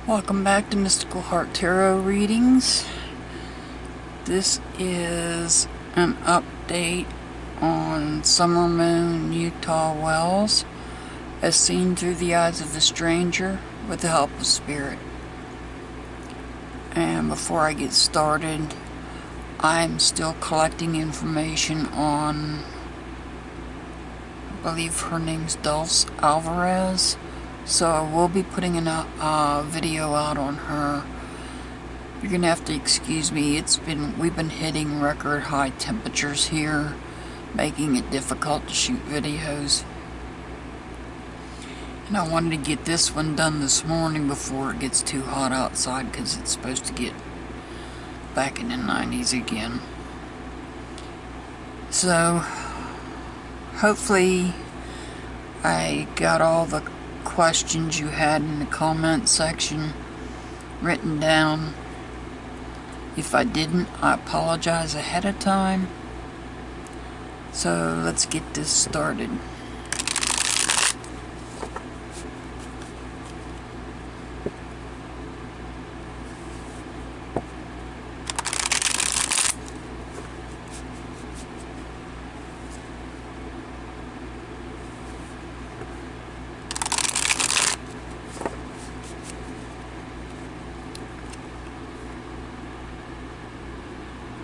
Welcome back to Mystical Heart Tarot readings. This is an update on Summer Moon Utah Wells as seen through the eyes of the stranger with the help of Spirit. And before I get started, I'm still collecting information on, I believe her name's Dulce Alvarez. So I will be putting a video out on her. You're gonna have to excuse me. We've been hitting record high temperatures here, making it difficult to shoot videos. And I wanted to get this one done this morning before it gets too hot outside, because it's supposed to get back in the 90s again. So hopefully I got all the questions you had in the comment section written down. If I didn't, I apologize ahead of time. So let's get this started.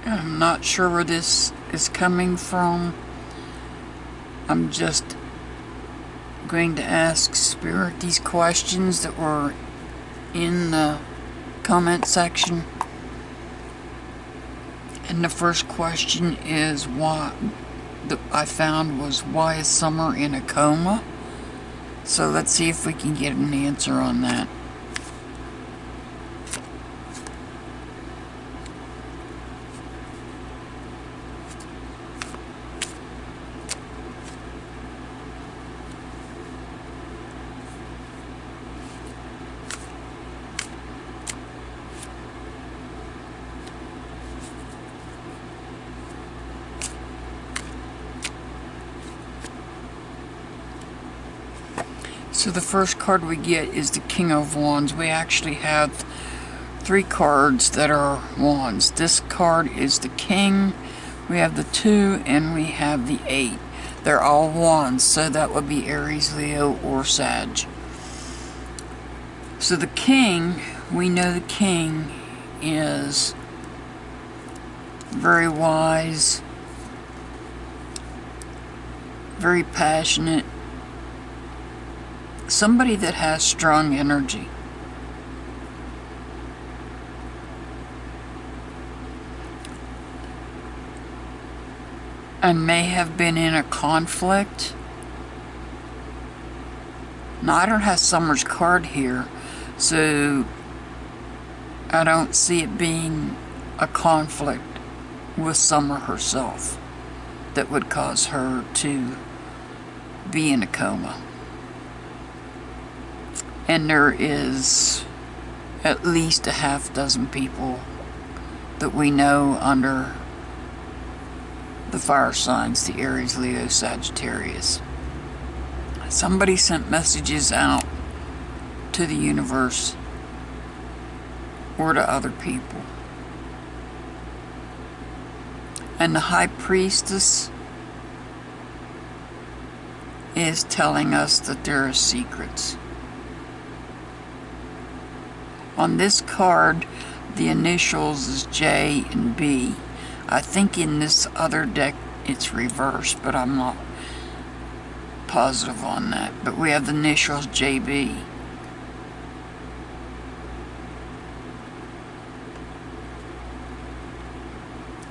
I'm not sure where this is coming from. I'm just going to ask Spirit these questions that were in the comment section. And the first question is that I found was, why is Summer in a coma? So let's see if we can get an answer on that. So the first card we get is the King of Wands. We actually have 3 cards that are wands. This card is the King, we have the 2, and we have the 8. They're all wands, so that would be Aries, Leo, or Sag. So the King, we know the King is very wise, very passionate, somebody that has strong energy. And may have been in a conflict. Now, I don't have Summer's card here, so I don't see it being a conflict with Summer herself that would cause her to be in a coma. And there is at least a half-dozen people that we know under the fire signs, the Aries, Leo, Sagittarius. Somebody sent messages out to the universe or to other people. And the High Priestess is telling us that there are secrets. On this card, the initials is J and B. I think in this other deck it's reversed, but I'm not positive on that. But we have the initials JB.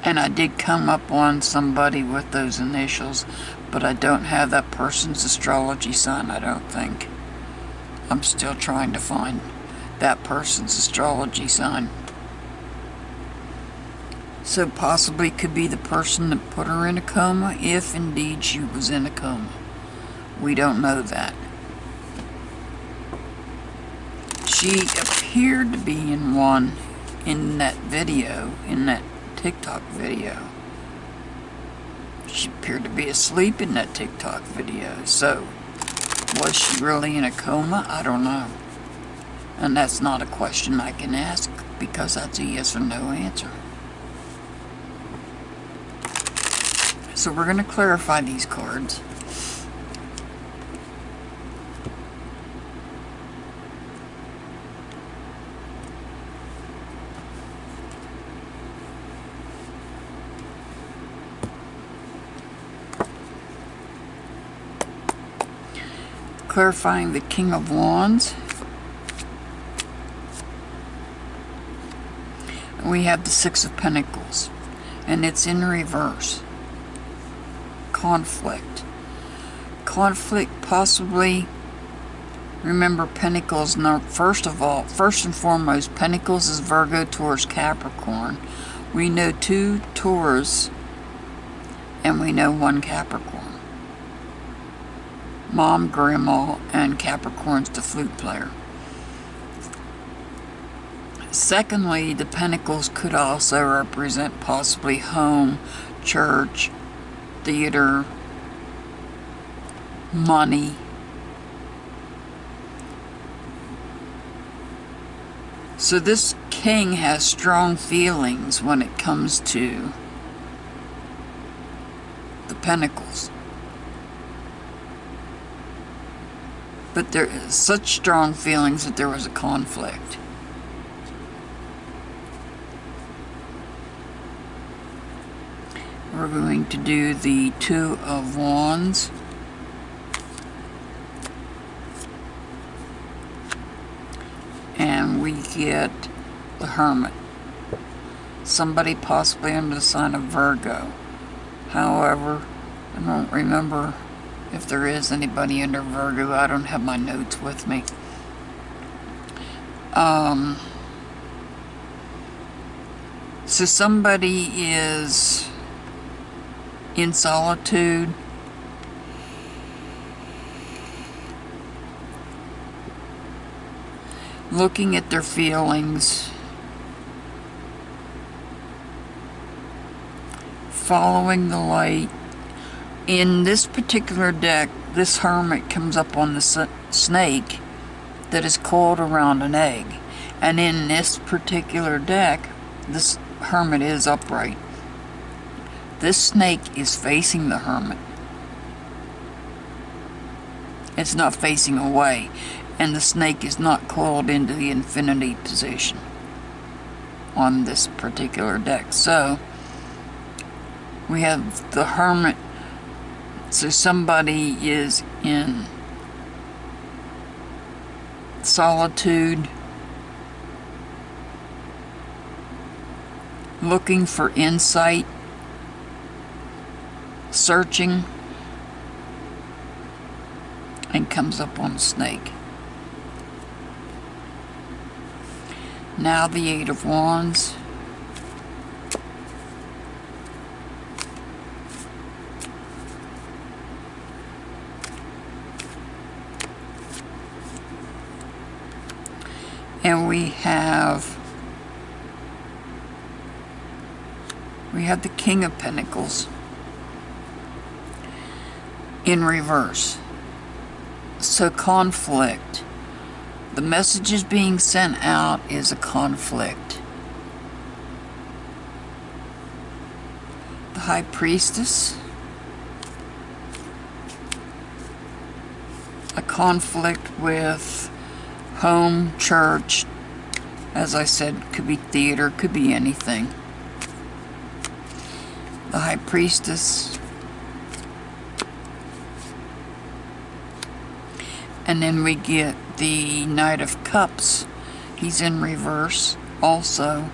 And I did come up on somebody with those initials, but I don't have that person's astrology sign, I don't think. I'm still trying to find that person's astrology sign. So possibly could be the person that put her in a coma, if indeed she was in a coma. We don't know that. She appeared to be in one in that video, in that TikTok video. She appeared to be asleep in that TikTok video. So was she really in a coma? I don't know. And that's not a question I can ask because that's a yes or no answer. So we're going to clarify these cards. Clarifying the King of Wands. We have the Six of Pentacles, and it's in reverse. Conflict. Conflict possibly. Remember, Pentacles, now, first and foremost, Pentacles is Virgo, Taurus, Capricorn. We know 2 Taurus, and we know 1 Capricorn. Mom, Grandma, and Capricorn's the flute player. Secondly, the Pentacles could also represent possibly home, church, theater, money. So this king has strong feelings when it comes to the Pentacles. But there is such strong feelings that there was a conflict. We're going to do the Two of Wands. And we get the Hermit. Somebody possibly under the sign of Virgo. However, I don't remember if there is anybody under Virgo. I don't have my notes with me. So somebody is in solitude. Looking at their feelings. Following the light. In this particular deck, this Hermit comes up on the snake that is coiled around an egg. And in this particular deck, this Hermit is upright. This snake is facing the Hermit. It's not facing away. And the snake is not coiled into the infinity position on this particular deck. So, we have the Hermit. So somebody is in solitude, looking for insight, searching, and comes up on a snake. Now the Eight of Wands. And we have the King of Pentacles in reverse. So conflict. The messages being sent out is a conflict. The High Priestess. A conflict with home, church, as I said, could be theater, could be anything. The High Priestess. And then we get the Knight of Cups. He's in reverse also.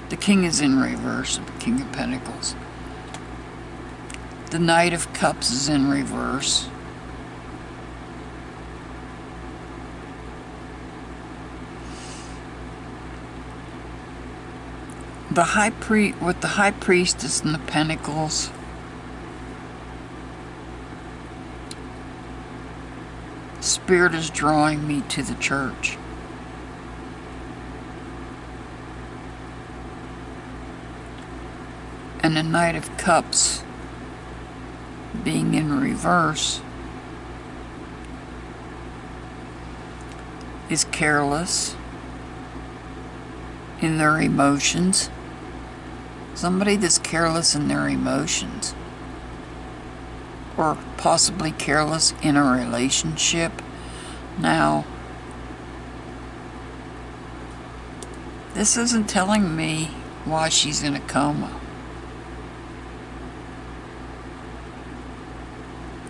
The King is in reverse, the King of Pentacles. The Knight of Cups is in reverse. With the High Priestess and the Pentacles, Spirit is drawing me to the church. And the Knight of Cups being in reverse, is careless in their emotions. Somebody that's careless in their emotions, or possibly careless in a relationship. Now, this isn't telling me why she's in a coma.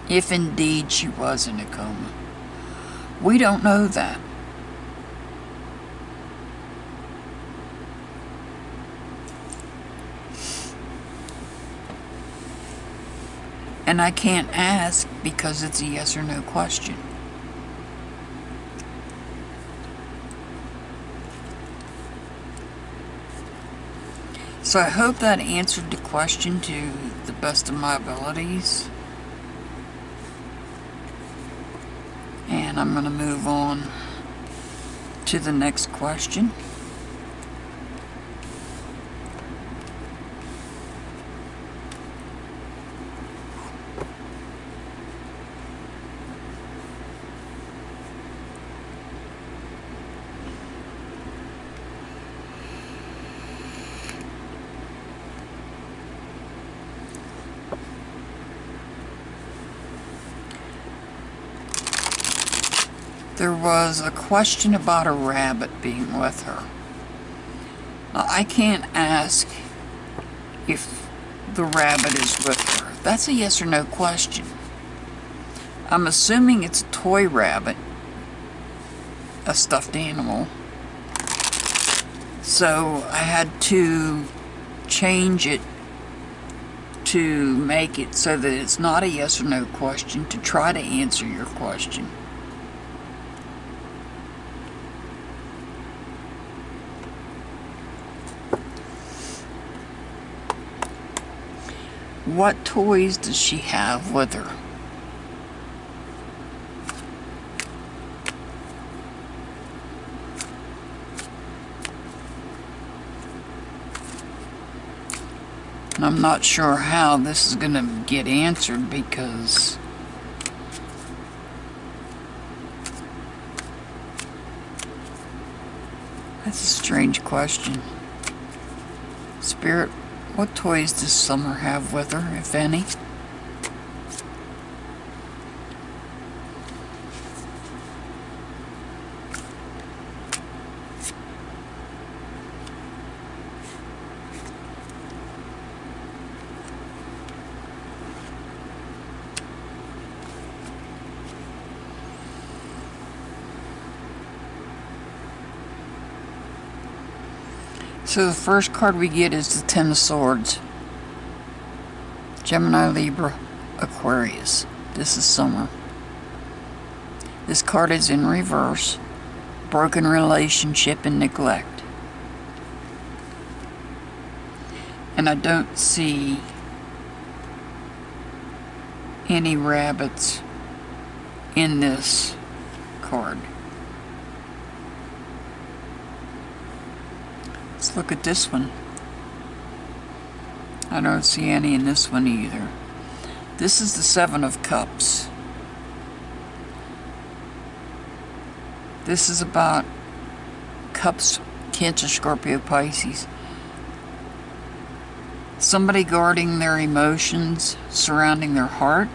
If indeed she was in a coma. We don't know that. And I can't ask because it's a yes or no question. So I hope that answered the question to the best of my abilities. And I'm going to move on to the next question. There was a question about a rabbit being with her. Now, I can't ask if the rabbit is with her. That's a yes or no question. I'm assuming it's a toy rabbit, a stuffed animal. So I had to change it to make it so that it's not a yes or no question to try to answer your question. What toys does she have with her? And I'm not sure how this is going to get answered because that's a strange question. Spirit, what toys does Summer have with her, if any? So the first card we get is the Ten of Swords. Gemini, Libra, Aquarius. This is Summer. This card is in reverse. Broken relationship and neglect. And I don't see any rabbits in this card. Let's look at this one. I don't see any in this one either. This is the Seven of Cups. This is about Cups, Cancer, Scorpio, Pisces. Somebody guarding their emotions surrounding their heart.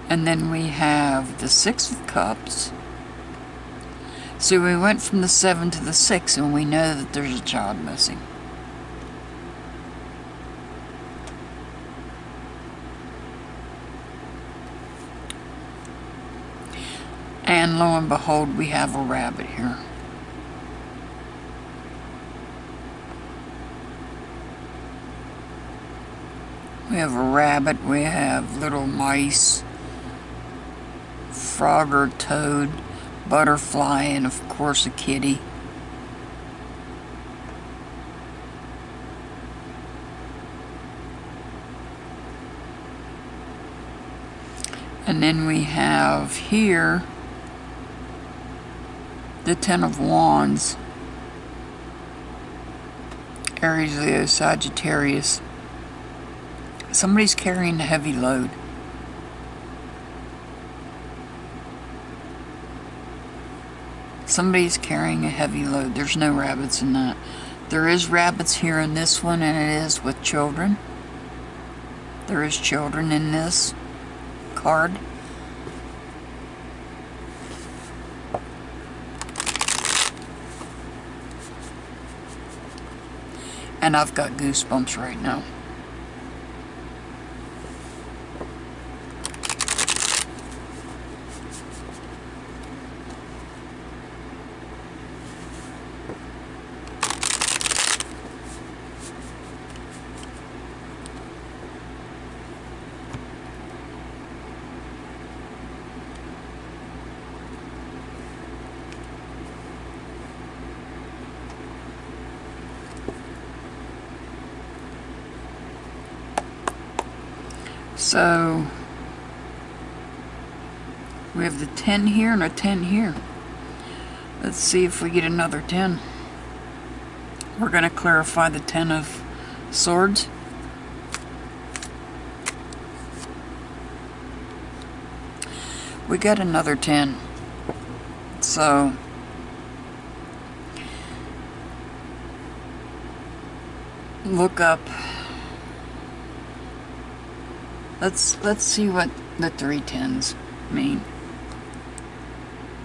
And then we have the Six of Cups. So we went from the 7 to the 6, and we know that there's a child missing. And lo and behold, we have a rabbit here. We have a rabbit, we have little mice, frog or toad, butterfly, and of course a kitty. And then we have here the Ten of Wands, Aries, Leo, Sagittarius. Somebody's carrying a heavy load. Somebody's carrying a heavy load. There's no rabbits in that. There is rabbits here in this one, and it is with children. There is children in this card. And I've got goosebumps right now. So, we have the 10 here and a 10 here. Let's see if we get another 10. We're going to clarify the 10 of swords. We got another 10. So, look up. Let's see what the 3 10s mean.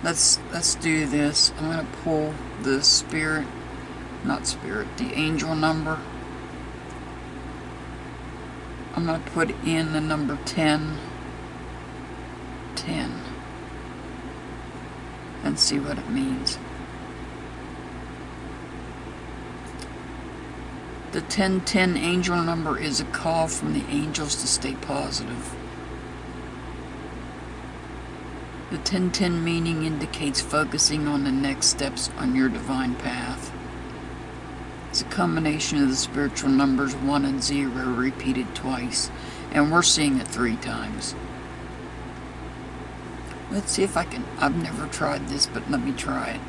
Let's do this. I'm gonna pull the the angel number. I'm gonna put in the number 10, 10, and see what it means. The 1010 angel number is a call from the angels to stay positive. The 1010 meaning indicates focusing on the next steps on your divine path. It's a combination of the spiritual numbers 1 and 0 repeated twice, and we're seeing it 3 times. Let's see if I can. I've never tried this, but let me try it.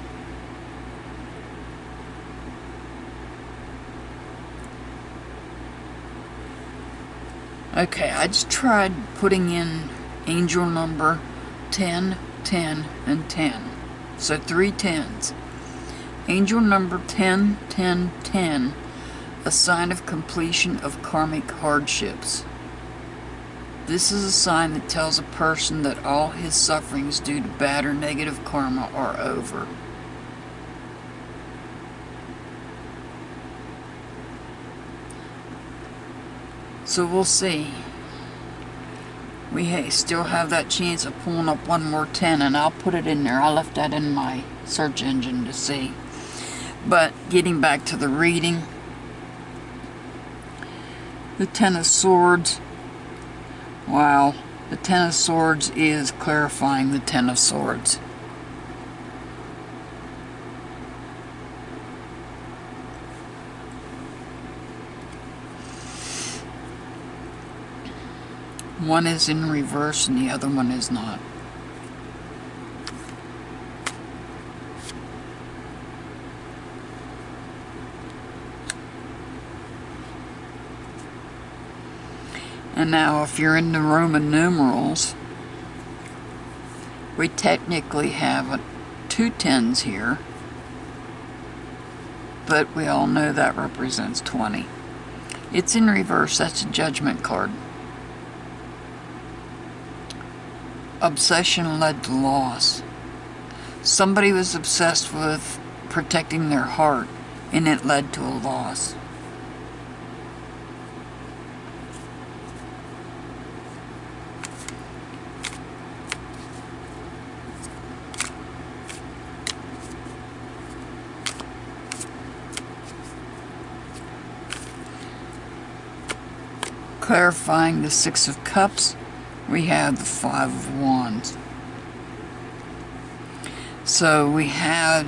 Okay, I just tried putting in angel number 10, 10, and 10. So 3 10s. Angel number 10, 10, 10, a sign of completion of karmic hardships. This is a sign that tells a person that all his sufferings due to bad or negative karma are over. So we'll see. We still have that chance of pulling up one more 10, and I'll put it in there. I left that in my search engine to see. But getting back to the reading, the 10 of Swords. Wow, the 10 of Swords is clarifying the 10 of Swords. One is in reverse and the other one is not. And now if you're in the Roman numerals, we technically have 2 10s here, but we all know that represents 20. It's in reverse. That's a judgment card. Obsession led to loss. Somebody was obsessed with protecting their heart, and it led to a loss. Clarifying the 6 of Cups, we have the 5 of Wands. So we had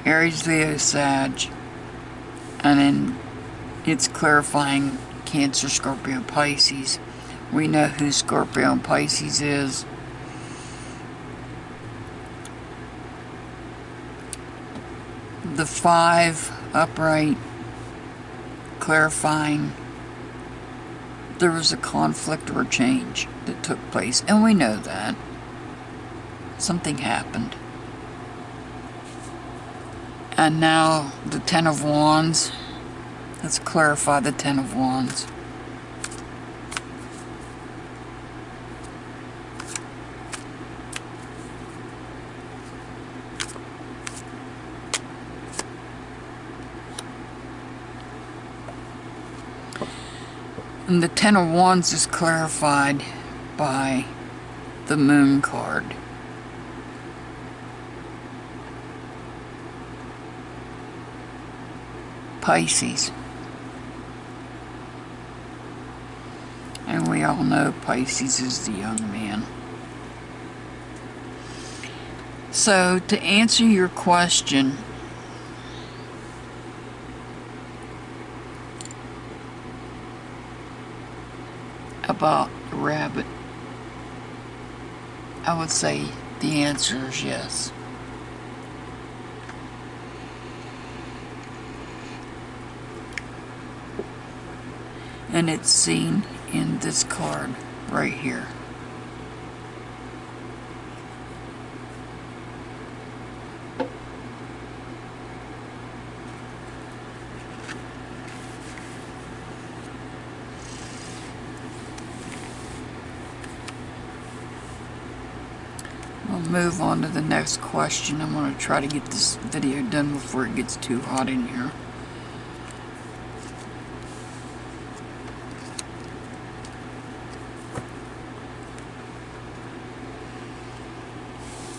Aries, Leo, Sag, and then it's clarifying Cancer, Scorpio, Pisces. We know who Scorpio and Pisces is. The 5 upright, clarifying there was a conflict or a change that took place, and we know that. Something happened. And now the Ten of Wands. Let's clarify the Ten of Wands. And the Ten of Wands is clarified by the Moon card. Pisces. And we all know Pisces is the young man. So, to answer your question, about the rabbit, I would say the answer is yes. And it's seen in this card right here. We'll move on to the next question. I'm going to try to get this video done before it gets too hot in here.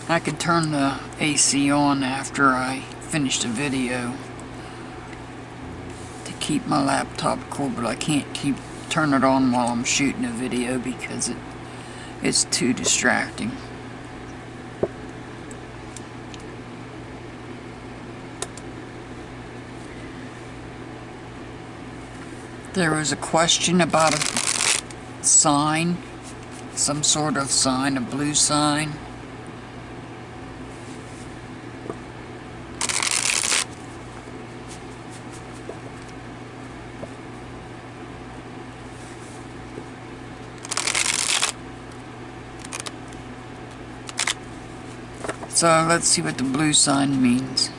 I could turn the AC on after I finish the video to keep my laptop cool, but I can't turn it on while I'm shooting a video because it's too distracting. There was a question about a sign, some sort of sign, a blue sign. So let's see what the blue sign means.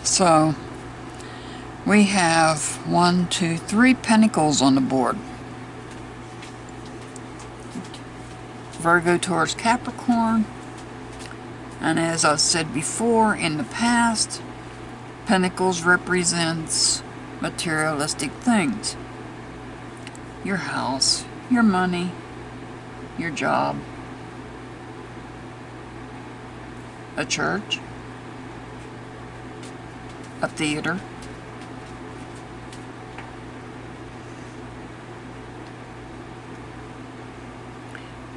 So we have 1, 2, 3 pentacles on the board. Virgo, Taurus, Capricorn. And as I said before, in the past, pentacles represents materialistic things. Your house, your money, your job, a church, a theater,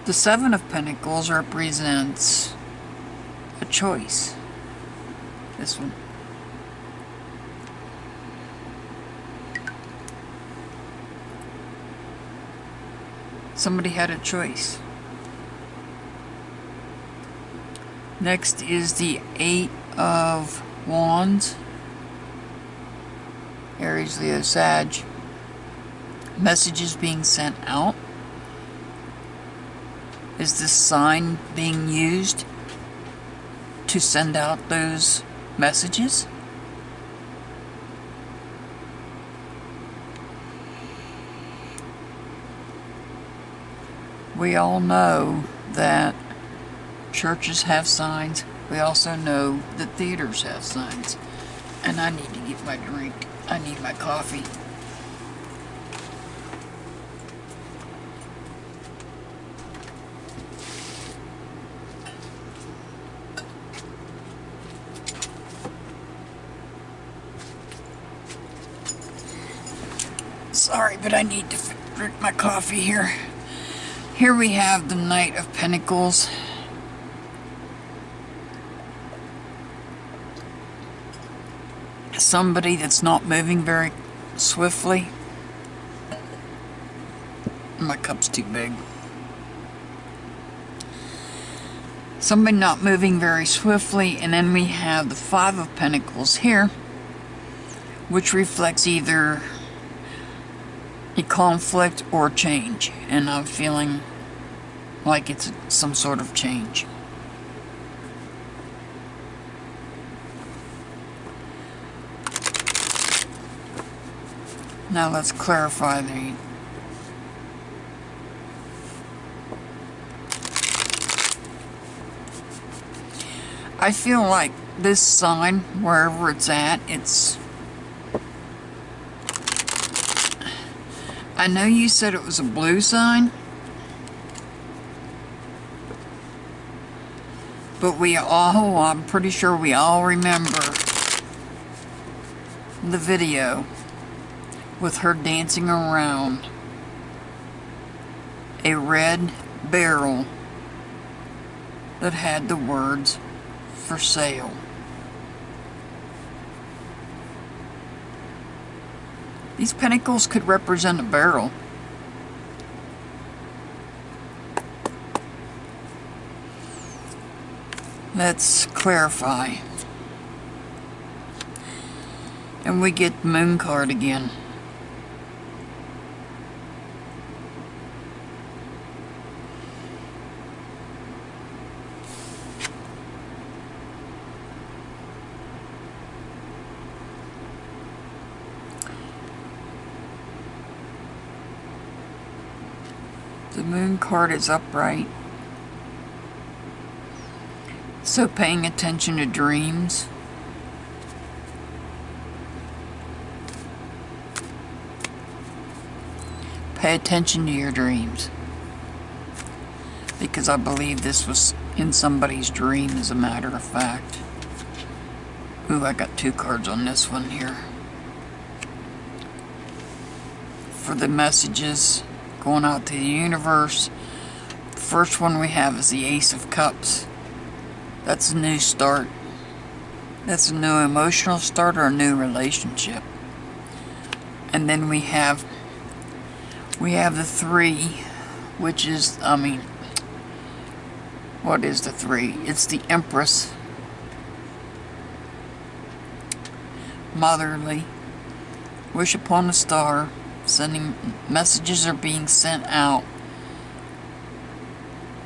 the Seven of Pentacles represents a choice. This one. Somebody had a choice. Next is the Eight of Wands. Aries, Leo, Sag. Messages being sent out. Is this sign being used to send out those messages? We all know that churches have signs, We also know that theaters have signs. And I need to get my drink. I need my coffee. Sorry, but I need to drink my coffee here. Here we have the Knight of Pentacles. Somebody that's not moving very swiftly. My cup's too big. Somebody not moving very swiftly, and then we have the Five of Pentacles here, which reflects either a conflict or change, and I'm feeling like it's some sort of change. Now let's clarify the I feel like this sign, wherever it's at, I know you said it was a blue sign, but I'm pretty sure we all remember the video with her dancing around a red barrel that had the words "for sale." These pentacles could represent a barrel. Let's clarify. And we get the Moon card again. The Moon card is upright. So paying attention to dreams. Pay attention to your dreams. Because I believe this was in somebody's dream, as a matter of fact. Ooh, I got two cards on this one here. For the messages going out to the universe. The first one we have is the Ace of Cups. That's a new start. That's a new emotional start or a new relationship. And then we have the Three, which is, what is the Three? It's the Empress. Motherly. Wish upon a star. Sending messages are being sent out.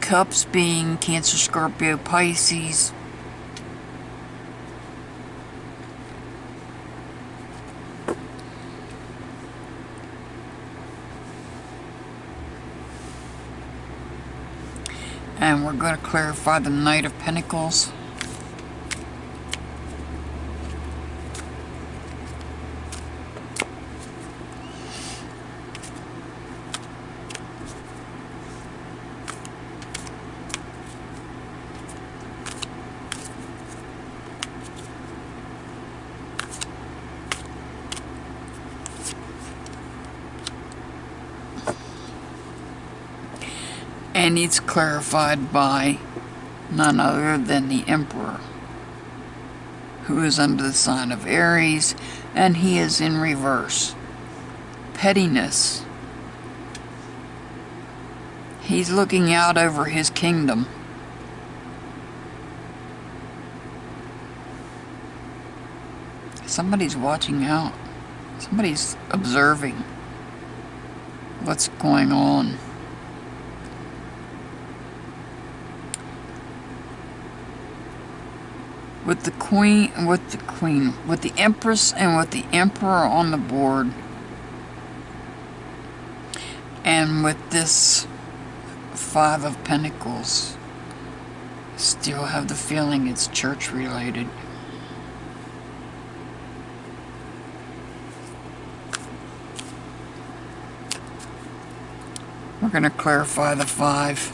Cups being Cancer, Scorpio, Pisces. And we're going to clarify the Knight of Pentacles. And it's clarified by none other than the Emperor, who is under the sign of Aries, and he is in reverse. Pettiness. He's looking out over his kingdom. Somebody's watching out. Somebody's observing what's going on. With the Empress and with the Emperor on the board, and with this Five of Pentacles, Still have the feeling it's church related. We're going to clarify the 5.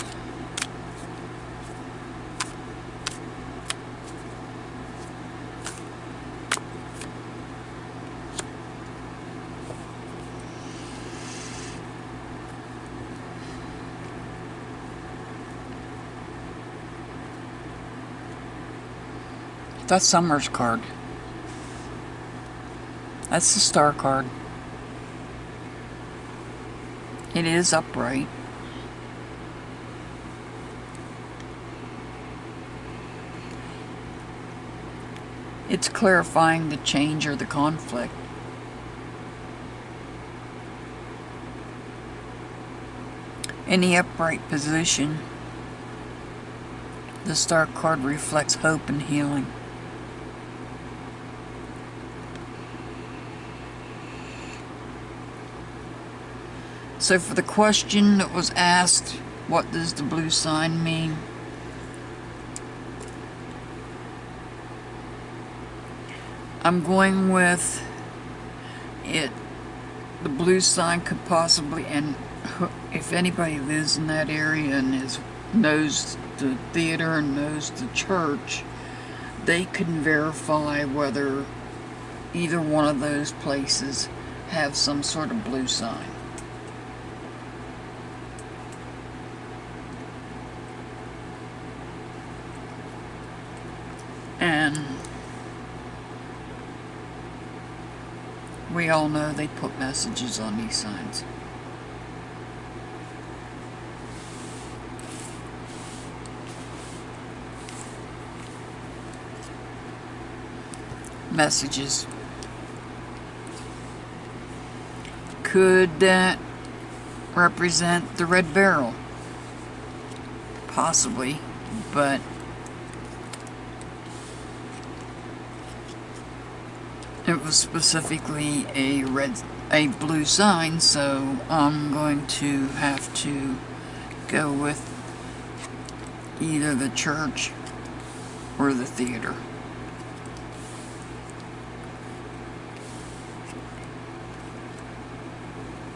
That's Summer's card. That's the Star card. It is upright. It's clarifying the change or the conflict. In the upright position, the Star card reflects hope and healing. So for the question that was asked, what does the blue sign mean? I'm going with it. The blue sign could possibly, and if anybody lives in that area and knows the theater and knows the church, they can verify whether either one of those places have some sort of blue sign. And we all know they put messages on these signs. Messages. Could that represent the red barrel? Possibly, but it was specifically a blue sign, so I'm going to have to go with either the church or the theater.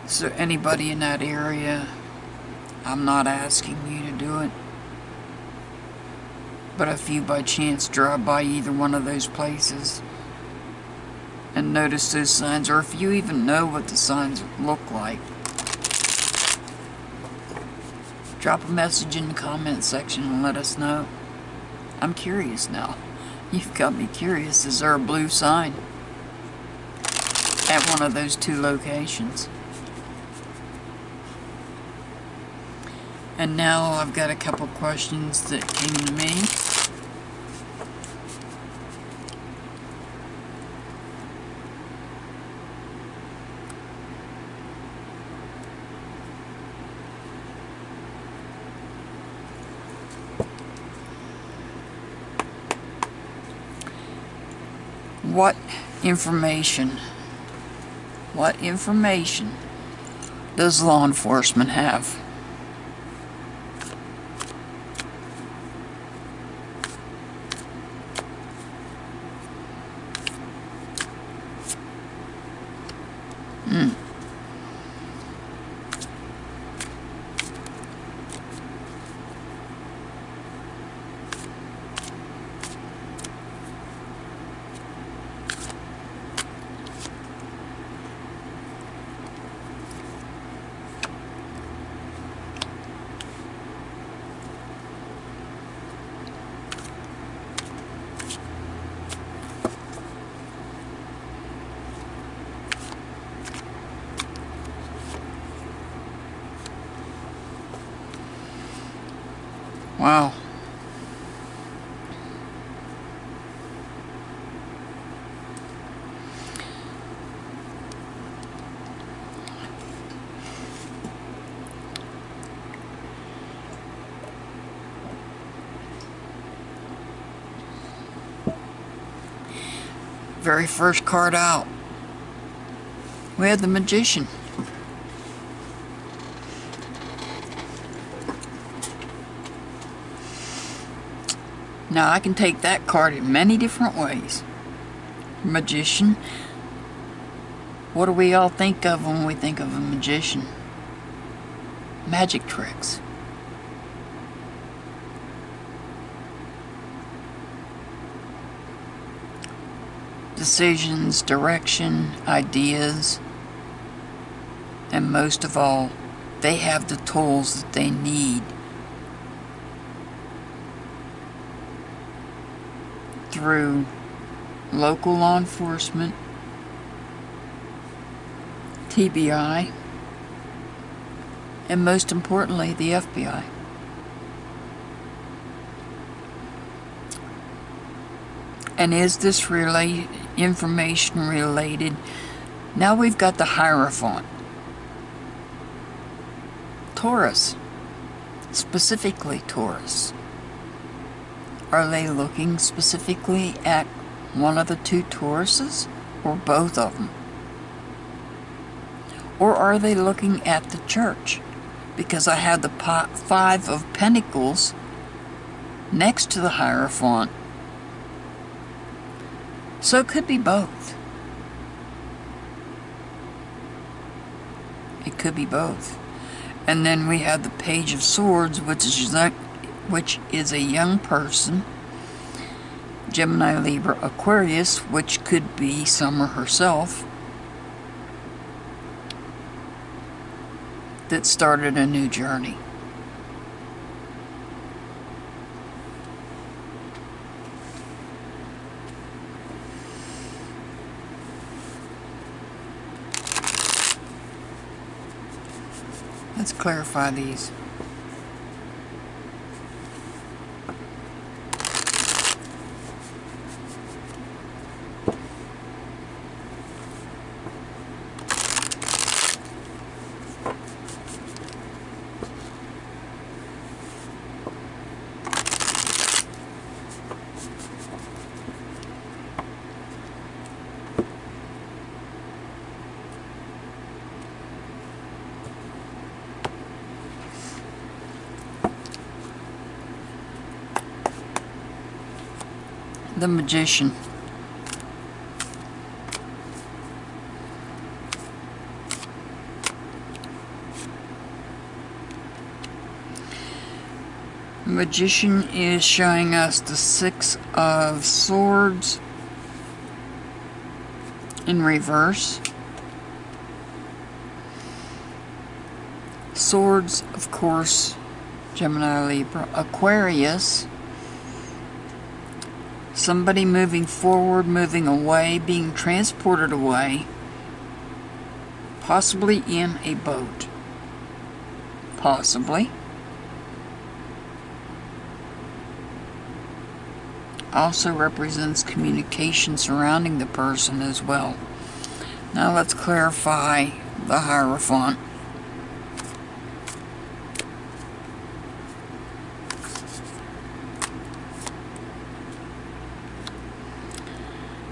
So anybody in that area, I'm not asking you to do it, but if you by chance drive by either one of those places and notice those signs, or if you even know what the signs look like, drop a message in the comment section and let us know. I'm curious now. You've got me curious. Is there a blue sign at one of those 2 locations? And now I've got a couple questions that came to me. What information does law enforcement have? Wow. Very first card out, we had the Magician. Now I can take that card in many different ways. Magician. What do we all think of when we think of a magician? Magic tricks. Decisions, direction, ideas, and most of all, they have the tools that they need through local law enforcement, TBI, and most importantly, the FBI. And is this information related? Now we've got the Hierophant. Taurus. Specifically Taurus. Are they looking specifically at one of the two Tauruses? Or both of them? Or are they looking at the church? Because I have the Five of Pentacles next to the Hierophant. So it could be both. It could be both. And then we have the Page of Swords, which is a young person. Gemini, Libra, Aquarius, which could be Summer herself, that started a new journey. Let's clarify these. The Magician. The Magician is showing us the Six of Swords in reverse. Swords, of course, Gemini, Libra, Aquarius. Somebody moving forward, moving away, being transported away, possibly in a boat. Possibly. Also represents communication surrounding the person as well. Now let's clarify the Hierophant.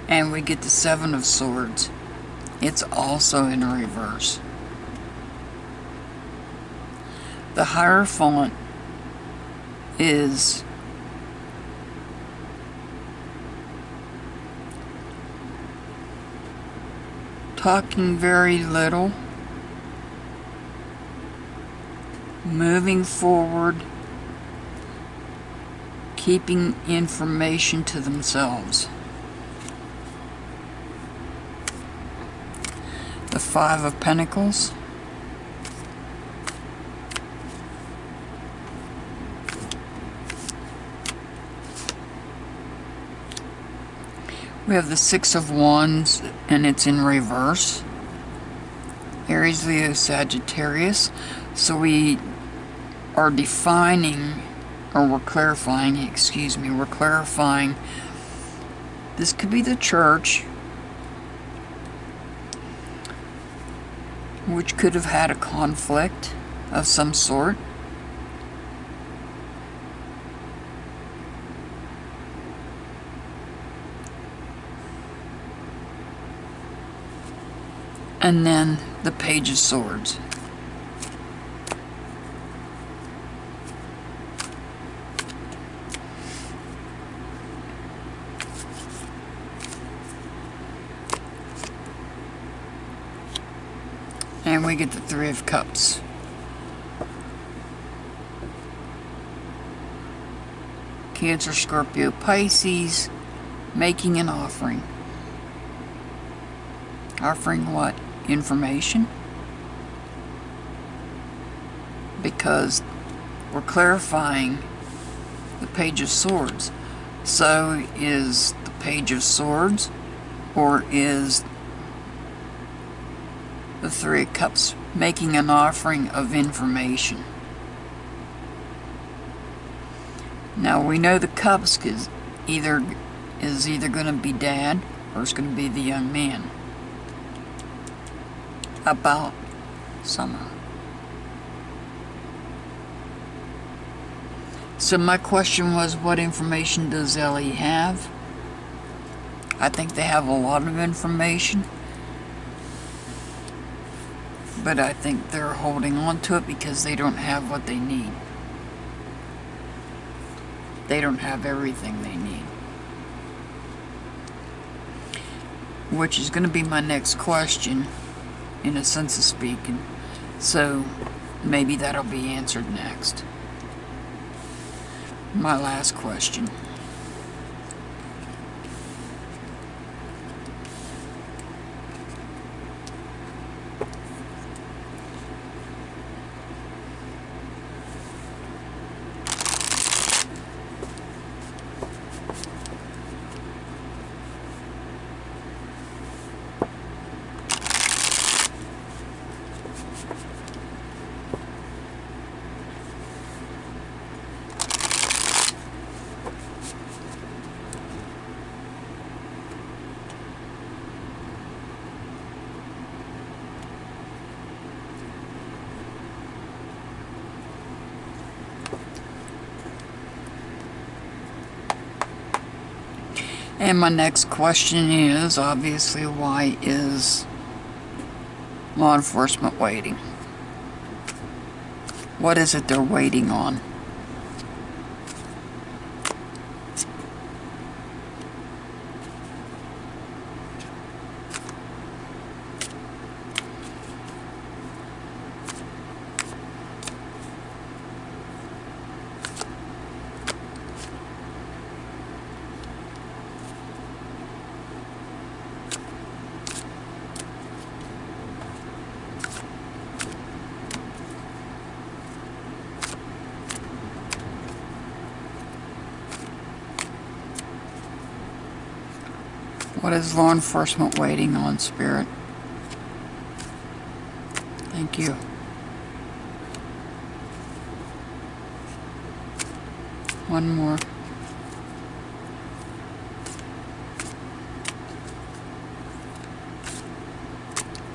And we get the Seven of Swords. It's also in reverse. The Hierophant is talking very little, moving forward, keeping information to themselves. The Five of Pentacles. We have the Six of Wands, and it's in reverse. Aries, Leo, Sagittarius. So we are defining, or we're clarifying, we're clarifying. This could be the church, which could have had a conflict of some sort. And then the Page of Swords. we get the Three of Cups. Cancer, Scorpio, Pisces, making an offering. Offering what? Information? Because we're clarifying the Page of Swords. So is the Page of Swords, or is the Three of Cups making an offering of information? Now we know the Cups is either going to be Dad or it's going to be the young man about Summer. So my question was, what information does Ellie have? I think they have a lot of information, but I think they're holding on to it because they don't have what they need. They don't have everything they need. Which is going to be my next question, in a sense of speaking. So maybe that'll be answered next. My last question. And my next question is, obviously, why is law enforcement waiting? What is it they're waiting on? What is law enforcement waiting on, Spirit? Thank you. One more.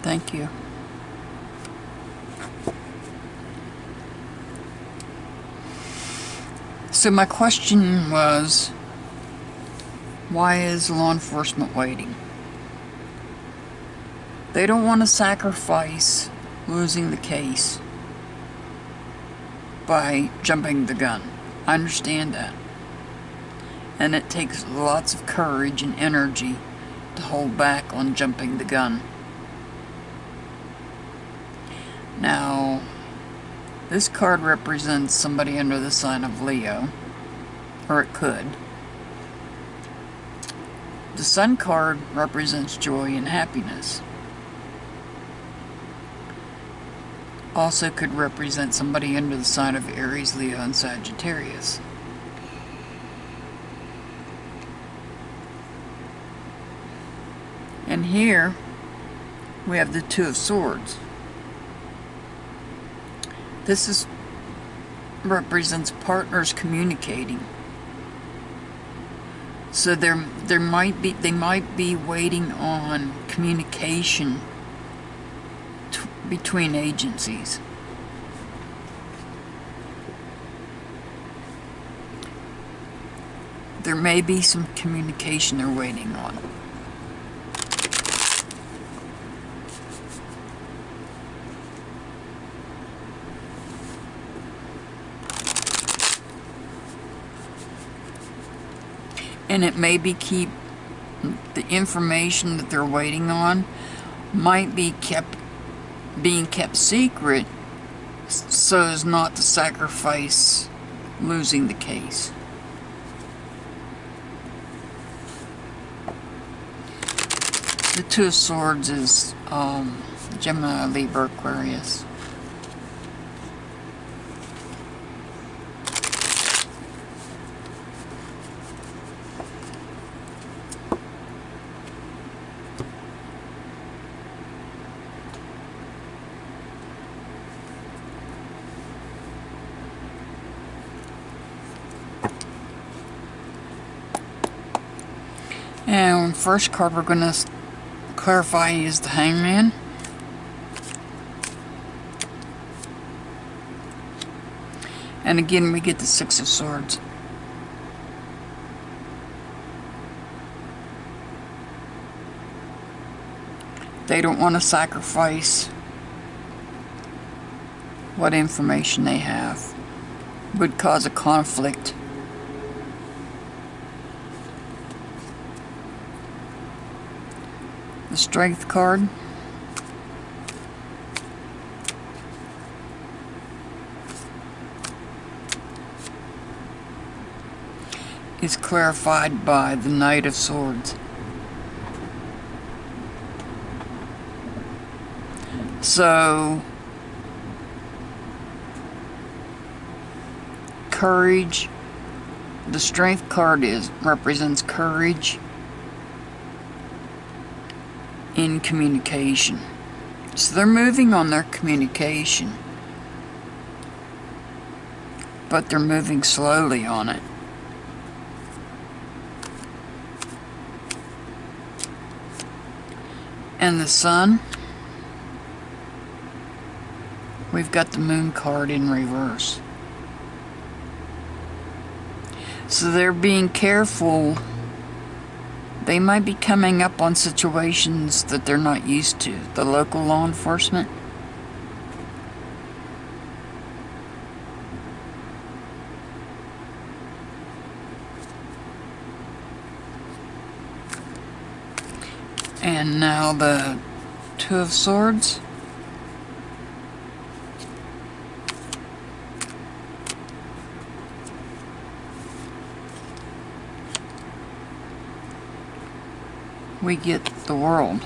Thank you. So my question was, why is law enforcement waiting? They don't want to sacrifice losing the case by jumping the gun. I understand that. And it takes lots of courage and energy to hold back on jumping the gun. Now, this card represents somebody under the sign of Leo, or it could. The Sun card represents joy and happiness. Also could represent somebody under the sign of Aries, Leo, and Sagittarius. And here we have the Two of Swords. This represents partners communicating. So they might be waiting on communication between agencies. There may be some communication they're waiting on. And it may be the information that they're waiting on might be kept being kept secret so as not to sacrifice losing the case. The Two of Swords is Gemini, Libra, Aquarius. And first card we're going to clarify is the Hangman. And again we get the Six of Swords. They don't want to sacrifice what information they have. Would cause a conflict. The Strength card. Is clarified by the Knight of Swords. So, courage. The Strength card represents courage in communication. So they're moving on their communication, but they're moving slowly on it. And the Sun, we've got the Moon card in reverse. So they're being careful. They might be coming up on situations that they're not used to. The local law enforcement. And now the Two of Swords. We get the World.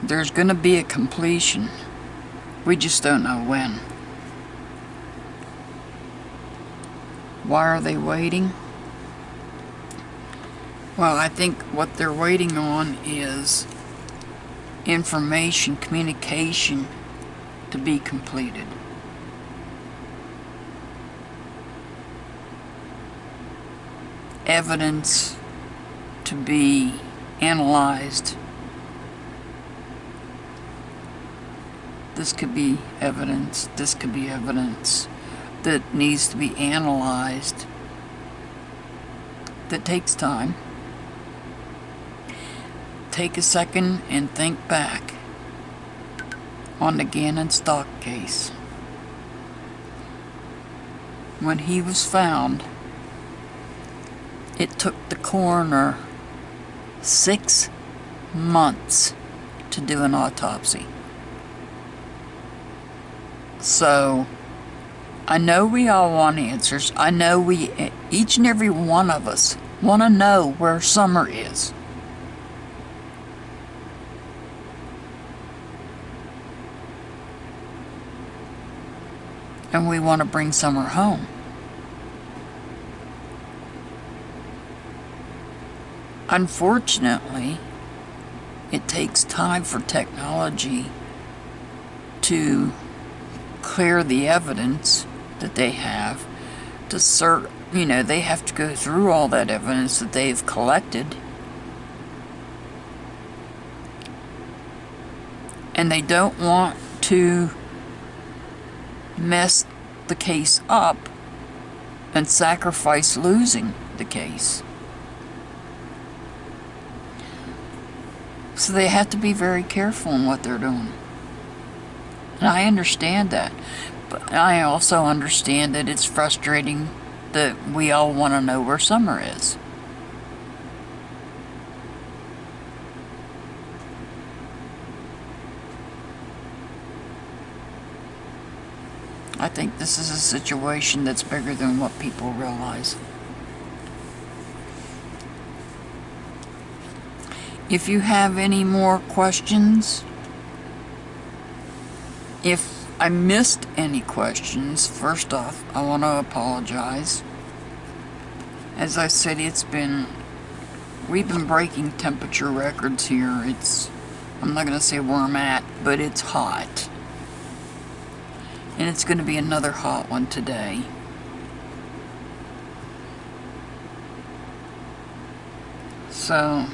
There's going to be a completion. We just don't know when. Why are they waiting? Well, I think what they're waiting on is information, communication to be completed. Evidence to be analyzed. This could be evidence, this could be evidence that needs to be analyzed, that takes time. Take a second and think back on the Gannon stock case. When he was found, it took the coroner 6 months to do an autopsy. So, I know we all want answers. I know each and every one of us want to know where Summer is. And we want to bring Summer home. Unfortunately, it takes time for technology to clear the evidence that they have to they have to go through all that evidence that they've collected, and they don't want to mess the case up and sacrifice losing the case. So they have to be very careful in what they're doing. And I understand that. But I also understand that it's frustrating that we all want to know where Summer is. I think this is a situation that's bigger than what people realize. If you have any more questions, if I missed any questions, first off, I want to apologize. As I said, we've been breaking temperature records here. I'm not going to say where I'm at, but it's hot. And it's going to be another hot one today. So,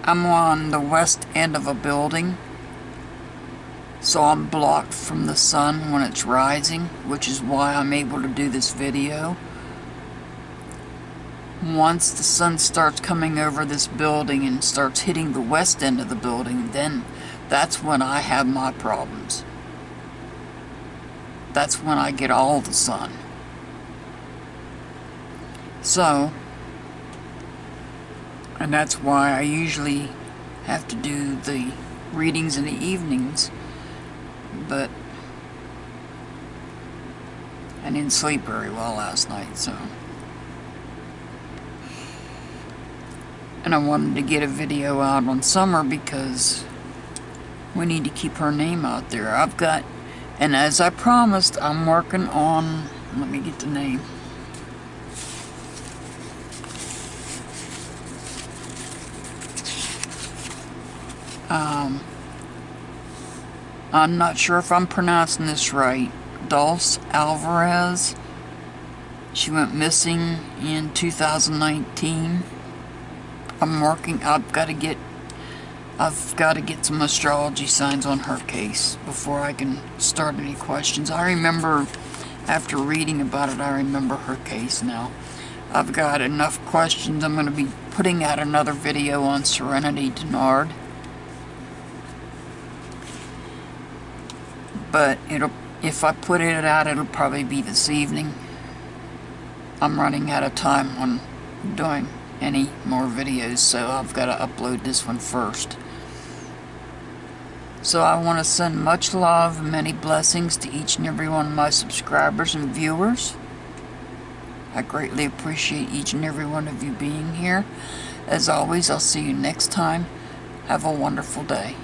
I'm on the west end of a building, so I'm blocked from the sun when it's rising, which is why I'm able to do this video. Once the sun starts coming over this building and starts hitting the west end of the building, then that's when I have my problems. That's when I get all the sun. So, and that's why I usually have to do the readings in the evenings, but I didn't sleep very well last night, so. And I wanted to get a video out on Summer because we need to keep her name out there. And as I promised, I'm working on, let me get the name. I'm not sure if I'm pronouncing this right. Dulce Alvarez. She went missing in 2019. I've got to get some astrology signs on her case before I can start any questions. I remember, after reading about it, I remember her case now. I've got enough questions. I'm going to be putting out another video on Serenity Denard. But if I put it out, it'll probably be this evening. I'm running out of time on doing any more videos, so I've got to upload this one first. So I want to send much love and many blessings to each and every one of my subscribers and viewers. I greatly appreciate each and every one of you being here. As always, I'll see you next time. Have a wonderful day.